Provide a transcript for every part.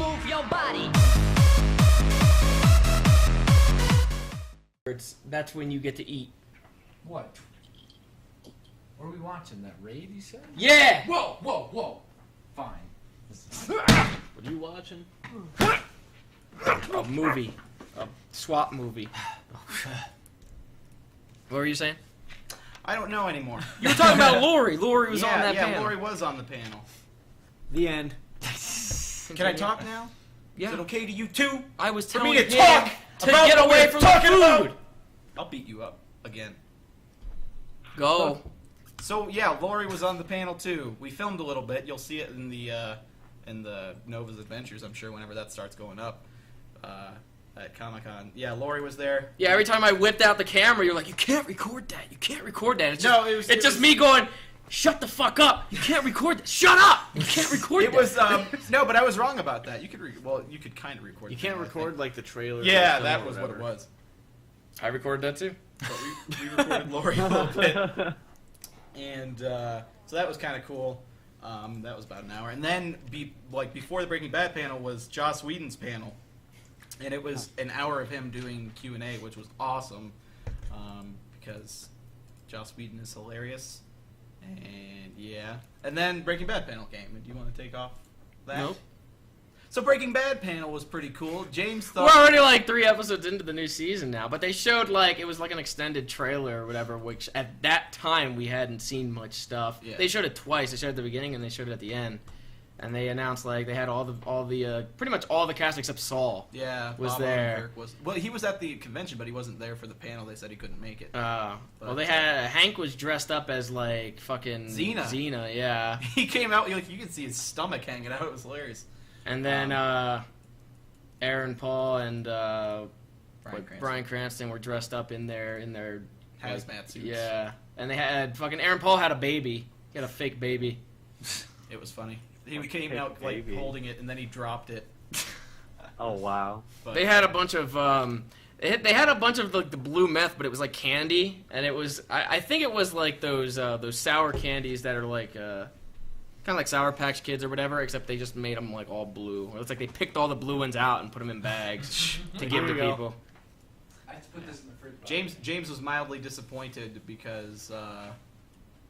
move your body. That's when you get to eat. What? What are we watching? That raid you said? Yeah! Whoa, whoa, whoa. Fine. What are you watching? A movie. A swap movie. What were you saying? I don't know anymore. You were talking about Lori. Lori was on that panel. Yeah, Lori was on the panel. The end. Can I talk now? Yeah. Is it okay to you too? I was For telling me to him talk to about get what away we're from the talking food. about? I'll beat you up again. Go. So yeah, Lori was on the panel too. We filmed a little bit. You'll see it in the Nova's Adventures, I'm sure, whenever that starts going up at Comic-Con. Yeah, Lori was there. Yeah, every time I whipped out the camera, you're like, you can't record that. You can't record that. It's No, just, it it's was- just me going, shut the fuck up. You can't record that. Shut up. You can't record It that. was no, but I was wrong about that. You could you could kind of record. You the can't panel, I record think. like the trailer. Yeah, or that was whatever. what it was. I recorded that too. But we recorded Lori a little bit, and so that was kind of cool. That was about an hour, and then before the Breaking Bad panel was Joss Whedon's panel, and it was an hour of him doing Q&A, which was awesome because Joss Whedon is hilarious, and yeah. And then Breaking Bad panel came. And do you want to take off that? Nope. So Breaking Bad panel was pretty cool. James thought We're already like 3 episodes into the new season now, but they showed it was like an extended trailer or whatever, which at that time we hadn't seen much stuff. Yeah. They showed it twice. They showed it at the beginning and they showed it at the end. And they announced they had all the pretty much all the cast except Saul. Yeah, was Bob there. Odenkirk he was at the convention, but he wasn't there for the panel. They said he couldn't make it. Well, But, they had Hank was dressed up as fucking Xena. Xena, yeah. He came out, you could see his stomach hanging out. It was hilarious. And then Aaron Paul and Cranston. Bryan Cranston were dressed up in their Hazmat suits. Yeah, and they had Aaron Paul had a baby. He had a fake baby. It was funny. He came out baby. holding it, and then he dropped it. Oh wow. But, They had a bunch of they had a bunch of the blue meth, but it was like candy, and it was I think it was like those sour candies that are like kind of like Sour Patch Kids or whatever, except they just made them like all blue. It looks like they picked all the blue ones out and put them in bags to give to people. I have to put this in the fridge. James was mildly disappointed because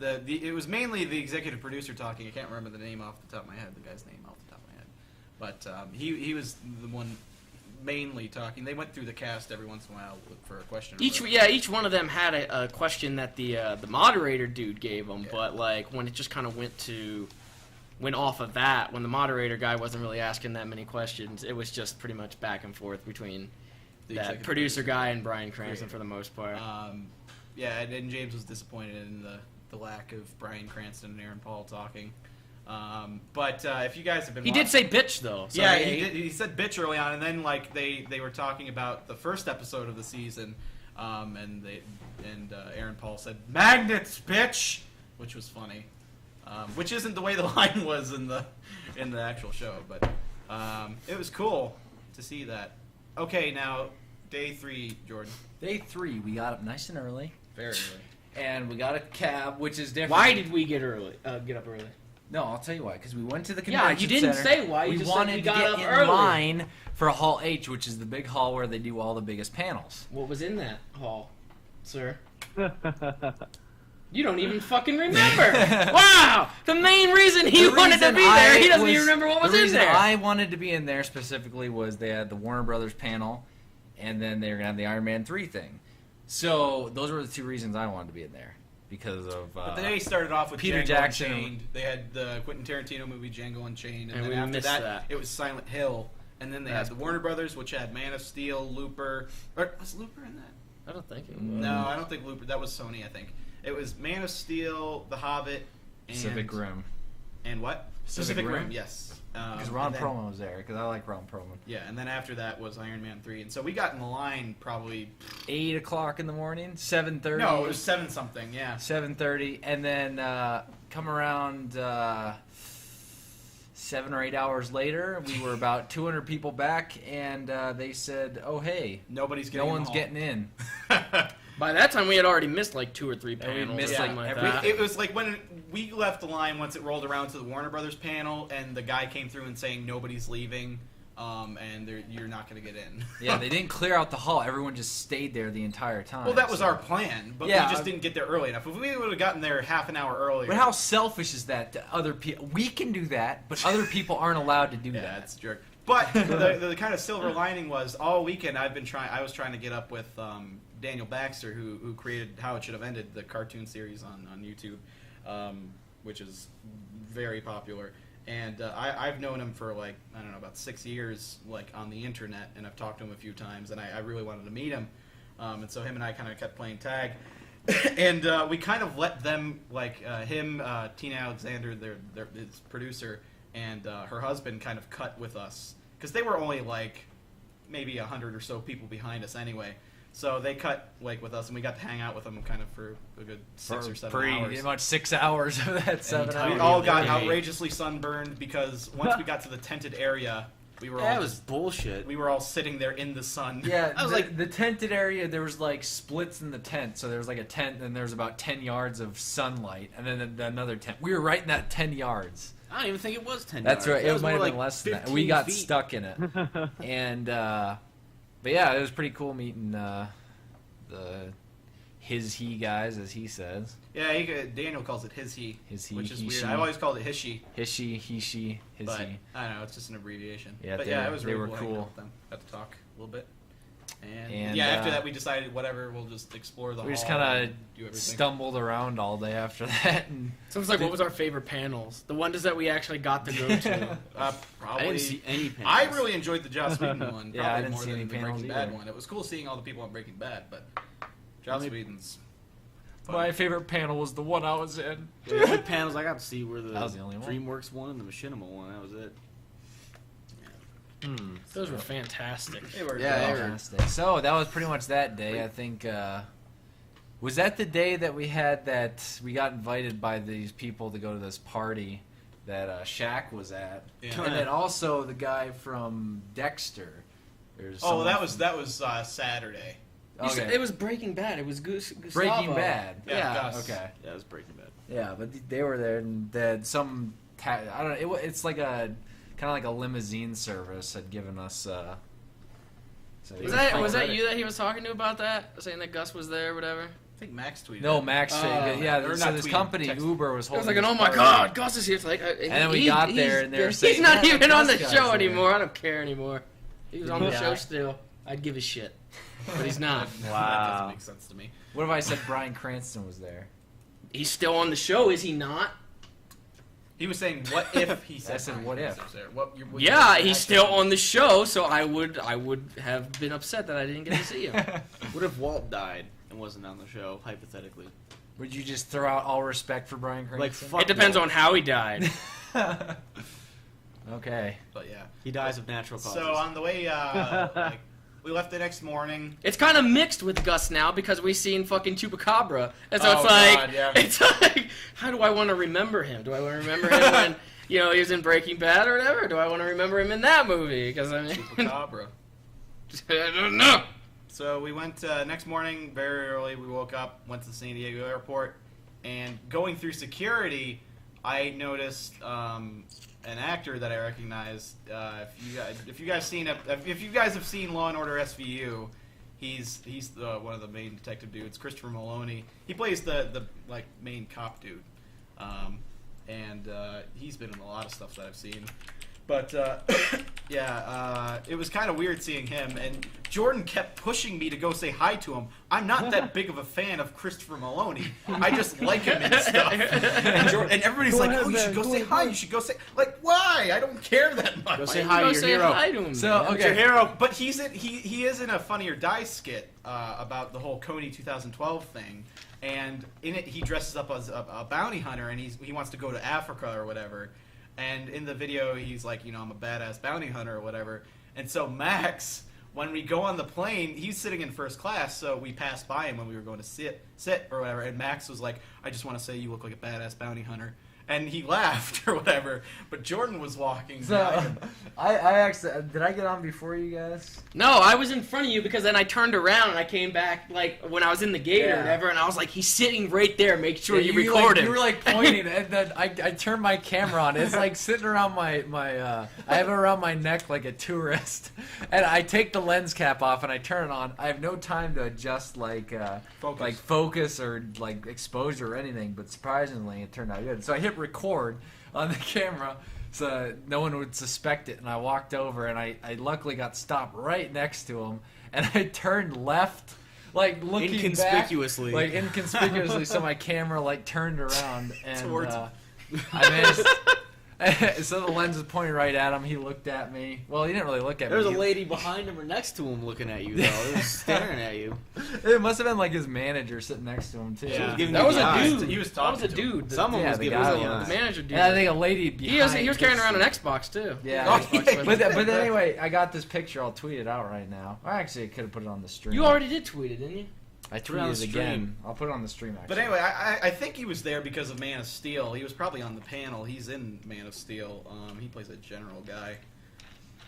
it was mainly the executive producer talking. I can't remember the name off the top of my head. The guy's name off the top of my head, but he was the one mainly talking. They went through the cast every once in a while for a question. Each one of them had a question that the moderator dude gave them, Yeah. but when it just kind of went off of that, when the moderator guy wasn't really asking that many questions, it was just pretty much back and forth between The that executive producer guy and Bryan Cranston for the most part. Yeah, and James was disappointed in the lack of Bryan Cranston and Aaron Paul talking. But if you guys have been He did say bitch though. So yeah, he said bitch early on, and then they were talking about the first episode of the season, and Aaron Paul said magnets, bitch, which was funny, which isn't the way the line was in the actual show, but it was cool to see that. Okay, now day 3, Jordan. Day 3, we got up nice and early, Very early. and we got a cab, which is different. Why did we get up early? No, I'll tell you why. Because we went to the Yeah, convention you didn't center. say why. You We just said wanted we to got get up in early. line for Hall H, which is the big hall where they do all the biggest panels. What was in that hall, sir? You don't even fucking remember. Wow! The main reason he wanted to be there, he doesn't even remember what was the in reason there. I wanted to be in there specifically was they had the Warner Brothers panel, and then they were gonna have the Iron Man 3 thing. So those were the 2 reasons I wanted to be in there because of. But the day started off with Peter Django Jackson. Unchained. They had the Quentin Tarantino movie Django Unchained, and And then we after missed that. it was Silent Hill, and then they had the Warner Brothers, which had Man of Steel, Looper. Or was Looper in that? I don't think it was. No, I don't think Looper. That was Sony, I think. It was Man of Steel, The Hobbit, and Pacific Rim. And what? Pacific Rim? Yes. Because Ron and then- Perlman was there, because I like Ron Perlman. Yeah, and then after that was Iron Man 3, and so we got in the line probably. 8 o'clock in the morning, 7:30. No, it was 7 something. Yeah. 7:30, and then come around 7 or 8 hours later, we were about 200 people back, and they said, "Oh hey, Nobody's no getting. one's getting in." By that time, we had already missed like 2 or 3 Yeah, we panels, missed, or something like, like every- that. It was like when we left the line once it rolled around to the Warner Brothers panel, and the guy came through and saying nobody's leaving. and you're not going to get in. Yeah, they didn't clear out the hall. Everyone just stayed there the entire time. Well, that was so- our plan, but Yeah, we just didn't get there early enough. If we would have gotten there half an hour earlier. But how selfish is that to other people? We can do that, but other people aren't allowed to do Yeah, that. it's a jerk. But the kind of silver lining was all weekend I was trying to get up with Daniel Baxter, who created How It Should Have Ended, the cartoon series on YouTube, which is very popular. And I've known him for like, I don't know, about 6 years, like on the internet, and I've talked to him a few times, and I really wanted to meet him. And so him and I kind of kept playing tag. And we kind of let them, like him, Tina Alexander, his producer, and her husband kind of cut with us. Because they were only like maybe 100 or so people behind us anyway. So they cut like with us, and we got to hang out with them kind of for a good 6 or 7 hours. Pretty much 6 hours of that 7 Anytime. hours. We all got Okay. outrageously sunburned because once we got to the tented area, we were all That was bullshit. we were all sitting there in the sun. Yeah, I was like the tented area. There was like splits in the tent, so there was like a tent, and there was about 10 yards of sunlight, and then another tent. We were right in that 10 yards. I don't even think it was 10 That's yards. right. That It was might have more been like less than that. 15 We got feet. stuck in it, and but yeah, it was pretty cool meeting the he guys, as he says. Yeah, Daniel calls it his he, His he, which is he, weird. she. I've always called it his she, He she, his but he. I don't know, it's just an abbreviation. Yeah, but they yeah, were- it was they really were cool. hanging cool. out with them. Got to talk a little bit. And, And, yeah, after uh, that we decided whatever, we'll just explore the hall. We just and kind do of everything. stumbled around all day after that, and So it's like, what was our favorite panels? The ones that we actually got to go to. I Probably. didn't see any panels. I really enjoyed the Joss Whedon one. Yeah, Probably I didn't more see than any the panels Breaking Bad either. one. It was cool seeing all the people on Breaking Bad, but Joss Whedon's. my favorite panel was the one I was in. The only panels I got to see were the That was the only one. DreamWorks one and the Machinima one. That was it. Those were fantastic. They were Yeah, good. they were- Fantastic. So that was pretty much that day. I think was that the day that we got invited by these people to go to this party that Shaq was at, Yeah. and then also the guy from Dexter. There's Oh, someone that was Saturday. You said Okay. it was Breaking Bad. It was Gustavo. Breaking Bad. Yeah, Yeah. Gus. Okay. Yeah, it was Breaking Bad. Yeah, but they were there, and they had some. I don't know. It's like a kind of like a limousine service had given us. So Was that you that he was talking to about that? Saying that Gus was there or whatever? I think Max tweeted. No, it. Max. yeah, or so not this tweeted, company texted. Uber was I holding. was like, this oh my party. god, Gus is here. It's like, and then we got there, and they were he's saying, not yeah, even the on the Gus guy's show there. anymore. I don't care anymore. He was on the Yeah. show still. I'd give a shit, but he's not. That Wow. doesn't make sense to me. What if I said Bryan Cranston was there? He's still on the show, is he not? He was saying, "What if he said?" I said, Bryan "What if?" Cranston was there? What your Yeah, he's reaction? still on the show, so I would have been upset that I didn't get to see him. What if Walt died and wasn't on the show, hypothetically? Would you just throw out all respect for Bryan Like, Cranston? fuck It depends Walt. on how he died. Okay. But yeah. He dies of natural causes. So on the way, like, we left the next morning. It's kind of mixed with Gus now because we've seen fucking Chupacabra, and so Oh, it's like, God, yeah. it's like, how do I want to remember him? Do I want to remember him when he was in Breaking Bad or whatever? Do I want to remember him in that movie? Because I mean, Chupacabra. I don't know. So we went next morning very early. We woke up, went to the San Diego airport, and going through security, I noticed an actor that I recognized. If you guys have seen Law and Order SVU, he's one of the main detective dudes, Christopher Maloney. He plays the like main cop dude, and he's been in a lot of stuff that I've seen. But it was kind of weird seeing him, and Jordan kept pushing me to go say hi to him. I'm not that big of a fan of Christopher Maloney. I just like him and stuff. And everybody's like, "Oh, you should go say hi. You should go say like why? I don't care that much." Go say Why hi don't to you your go hero. say hi to him? So, man? okay. Your hero, but he is in a Funny or Die skit about the whole Coney 2012 thing, and in it he dresses up as a bounty hunter, and he wants to go to Africa or whatever. And in the video, he's like, I'm a badass bounty hunter or whatever. And so Max, when we go on the plane, he's sitting in first class, so we passed by him when we were going to sit or whatever. And Max was like, I just want to say you look like a badass bounty hunter. and he laughed or whatever. But Jordan was walking So, behind him. I actually did I get on before you guys? No, I was in front of you because then I turned around and I came back like when I was in the gate or Yeah. whatever, and I was like, he's sitting right there. Make sure Yeah, you record like, him. You were like pointing, and then I turned my camera on. It's like sitting around my I have it around my neck like a tourist, and I take the lens cap off and I turn it on. I have no time to adjust focus or like exposure or anything. But surprisingly, it turned out good. So I hit record on the camera, so no one would suspect it. And I walked over, and I luckily got stopped right next to him, and I turned left. Like looking Inconspicuously. back, like inconspicuously, so my camera like turned around and Towards I managed. So the lens was pointing right at him. He looked at me. Well, he didn't really look at There was me. a lady behind him or next to him looking at you, though. It was staring at you. It must have been like his manager sitting next to him too. Yeah. Giving That you was the a eye. dude. He was That was a talking to him. dude. Someone Yeah, was the giving guy you the was. eye. The manager dude. And I think a lady behind. He was carrying around an Xbox too. Yeah. Oh, yeah. But anyway, I got this picture. I'll tweet it out right now. Or actually, I could have put it on the stream. You already did tweet it, didn't you? I Put it on tweeted the it again. stream. I'll put it on the stream actually. But anyway, I think he was there because of Man of Steel. He was probably on the panel. He's in Man of Steel. He plays a general guy.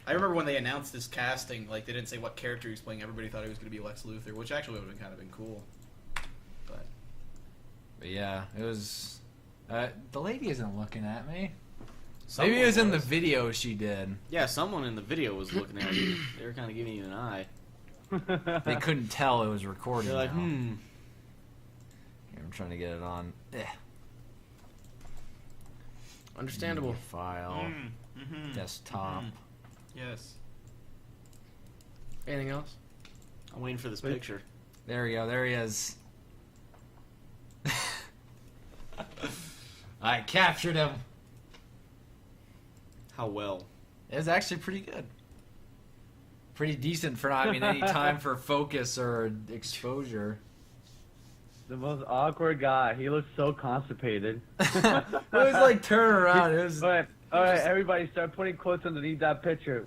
I remember when they announced his casting, like they didn't say what character he was playing. Everybody thought he was going to be Lex Luthor, which actually would have kind of been cool. But But yeah, it was. The lady isn't looking at me. Someone Maybe it was in the video she did. Yeah, someone in the video was looking at you. They were kind of giving you an eye. They couldn't tell it was recording. They're like, now. Here, I'm trying to get it on. Understandable. Media file, Mm-hmm. desktop. Yes. Anything else? I'm waiting for this picture. There we go. There he is. I captured him. How well? It was actually pretty good. Pretty decent for not having any time for focus or exposure. The most awkward guy. He looks so constipated. It was like turn around. It was. All right, everybody start putting quotes underneath that picture.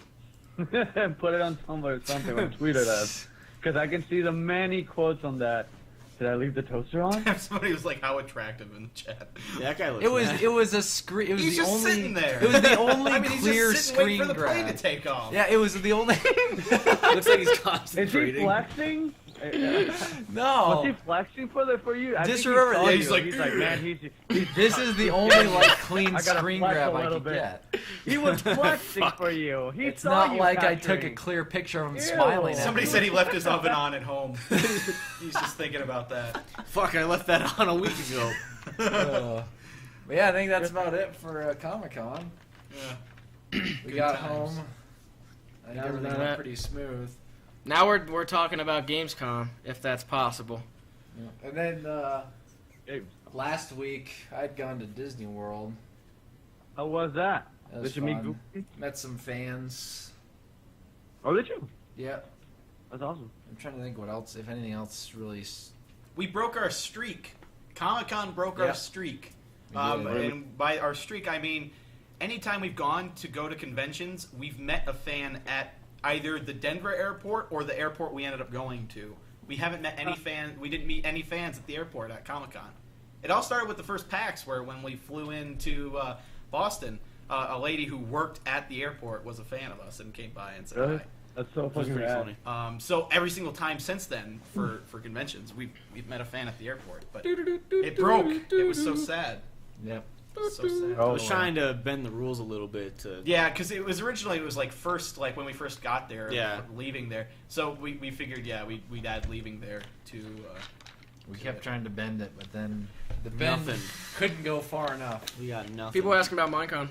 And put it on Tumblr or something or tweet at us. Because I can see the many quotes on that. Did I leave the toaster on? Somebody was like, "How attractive" in the chat. Yeah, that guy looks It was. nasty. It was a screen. It was He's the just only. sitting there. It was the only I mean, he's clear just sitting waiting screen for the plane grab. to take off. Yeah, it was the only. Looks like he's Is he concentrating. flexing? No. Was he flexing for you? I Just think remember- he saw yeah, you. he's like, he's like, man, he's This is the only like clean I gotta screen flex grab a I little could bit. get. he was flexing for you. He It's saw not you like I took a capturing. clear picture of him Ew. smiling at Somebody me. said he left his oven on at home. He's just thinking about that. Fuck, I left that on a week ago. But yeah, I think that's about it for Comic Con. Yeah. We Good got times. home. I think Yeah, everything that- went pretty smooth. Now we're talking about Gamescom, if that's possible. And then Hey, last week I'd gone to Disney World. how was that? That was Did you meet fun. Goofy? Met some fans. Oh, did you? Yeah. That's awesome. I'm trying to think what else, if anything else really. We broke our streak. Comic-Con broke our Yep. streak. We did. And by our streak, I mean anytime we've gone to go to conventions, we've met a fan at either the Denver airport or the airport we ended up going to. We haven't met any fan. We didn't meet any fans at the airport at Comic-Con. It all started with the first PAX, where when we flew into Boston, a lady who worked at the airport was a fan of us and came by and said Really? hi. That's so That was fucking pretty rad. funny. So every single time since then for conventions, we've met a fan at the airport, but it broke. It was so sad. Yep. So sad. Oh, I was trying to bend the rules a little bit to. Yeah, because it was like first, like when we first got there, Yeah. leaving there. So we figured, yeah, we'd add leaving there to. We kept trying to bend it, but then the bend Nothing. couldn't go far enough. We got nothing. People asking about Minecon.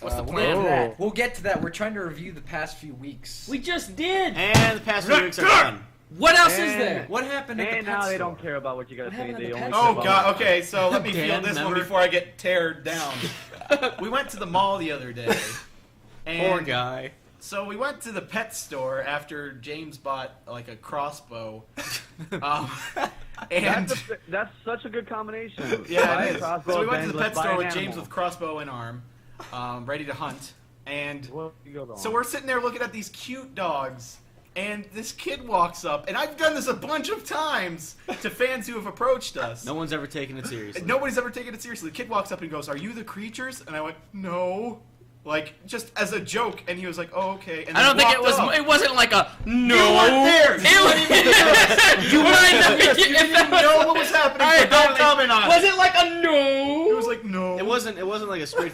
What's the We'll plan? get to that. Oh. We'll get to that. We're trying to review the past few weeks. We just did. And the past few weeks are done. What else is And- there? What happened at And the pet now they store? don't care about what you gotta What say. happened They at the only pet care Oh about God! Okay, so let me feel Dan, this one remember? before I get teared down. We went to the mall the other day. And Poor guy. So we went to the pet store after James bought like a crossbow. And That's such a good combination. yeah, Buy it a is. crossbow, So we went then to the let's pet buy store an with James animal. with crossbow in arm, ready to hunt. And What you go on? so we're sitting there looking at these cute dogs, And this kid walks up, and I've done this a bunch of times to fans who have approached us. No one's ever taken it seriously. Nobody's ever taken it seriously. The kid walks up and goes, "Are you the creatures?" And I went, "No." Like, just as a joke, and he was like, "Oh, okay." And I don't then think it was. walked off. It wasn't like a no. You weren't there. You weren't even there. You weren't You didn't even know what was happening. So don't comment on it. Was it like a no? It was like no. It wasn't like a straight